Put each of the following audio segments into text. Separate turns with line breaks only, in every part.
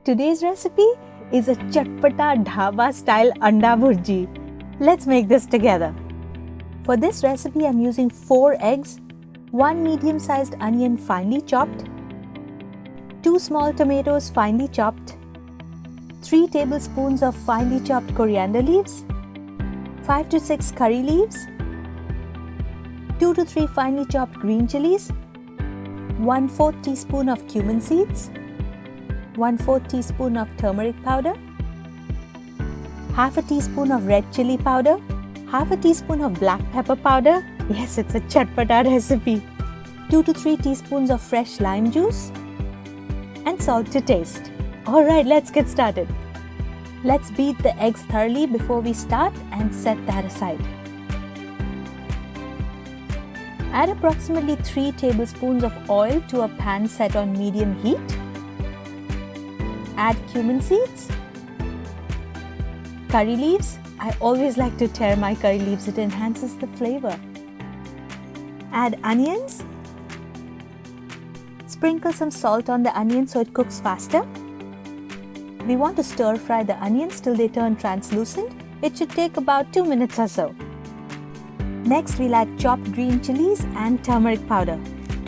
today's recipe is a Chatpata Dhaba-Style Anda Bhurji. Let's make this together. For this recipe, I'm using 4 eggs, 1 medium-sized onion finely chopped, 2 small tomatoes finely chopped, 3 tablespoons of finely chopped coriander leaves, 5 to 6 curry leaves, 2 to 3 finely chopped green chillies, 1/4 teaspoon of cumin seeds, 1/4 teaspoon of turmeric powder, half a teaspoon of red chilli powder, half a teaspoon of black pepper powder. Yes, it's a Chatpata recipe. 2 to 3 teaspoons of fresh lime juice and salt to taste. Alright, let's get started. Let's beat the eggs thoroughly before we start and set that aside. Add approximately 3 tablespoons of oil to a pan set on medium heat. Add cumin seeds, curry leaves. I always like to tear my curry leaves, it enhances the flavor. Add onions. Sprinkle some salt on the onions so it cooks faster. We want to stir fry the onions till they turn translucent. It should take about 2 minutes or so. Next, we'll add chopped green chilies and turmeric powder.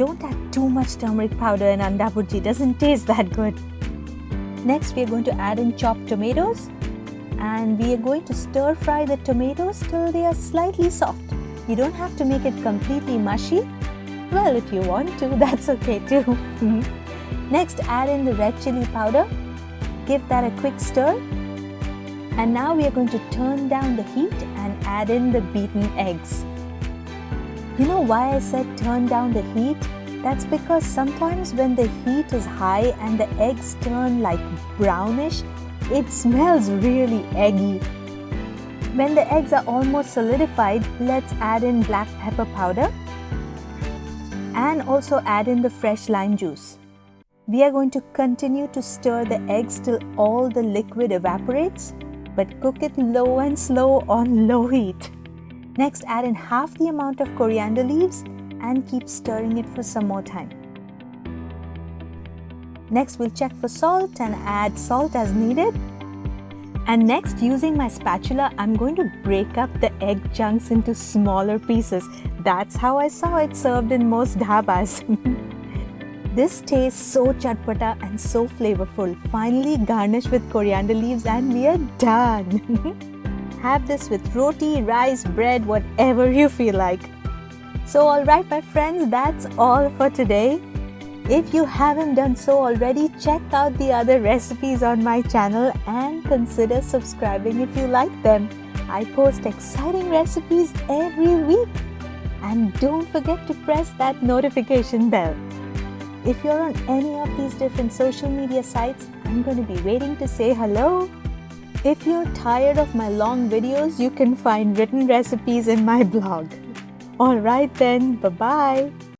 Don't add too much turmeric powder in Anda Bhurji, doesn't taste that good. Next, we are going to add in chopped tomatoes and we are going to stir fry the tomatoes till they are slightly soft. You don't have to make it completely mushy. Well, if you want to, that's okay too. Next, add in the red chilli powder. Give that a quick stir. And now we are going to turn down the heat and add in the beaten eggs. You know why I said turn down the heat? That's because sometimes when the heat is high and the eggs turn like brownish, it smells really eggy. When the eggs are almost solidified, let's add in black pepper powder and also add in the fresh lime juice. We are going to continue to stir the eggs till all the liquid evaporates, but cook it low and slow on low heat. Next, add in half the amount of coriander leaves and keep stirring it for some more time. Next, we'll check for salt and add salt as needed. And next, using my spatula, I'm going to break up the egg chunks into smaller pieces. That's how I saw it served in most dhabas. This tastes so chatpata and so flavorful. Finally, garnish with coriander leaves and we are done. Have this with roti, rice, bread, whatever you feel like. So alright my friends, that's all for today. If you haven't done so already, check out the other recipes on my channel and consider subscribing if you like them. I post exciting recipes every week. And don't forget to press that notification bell. If you're on any of these different social media sites, I'm going to be waiting to say hello. If you're tired of my long videos, you can find written recipes in my blog. Alright then, bye-bye.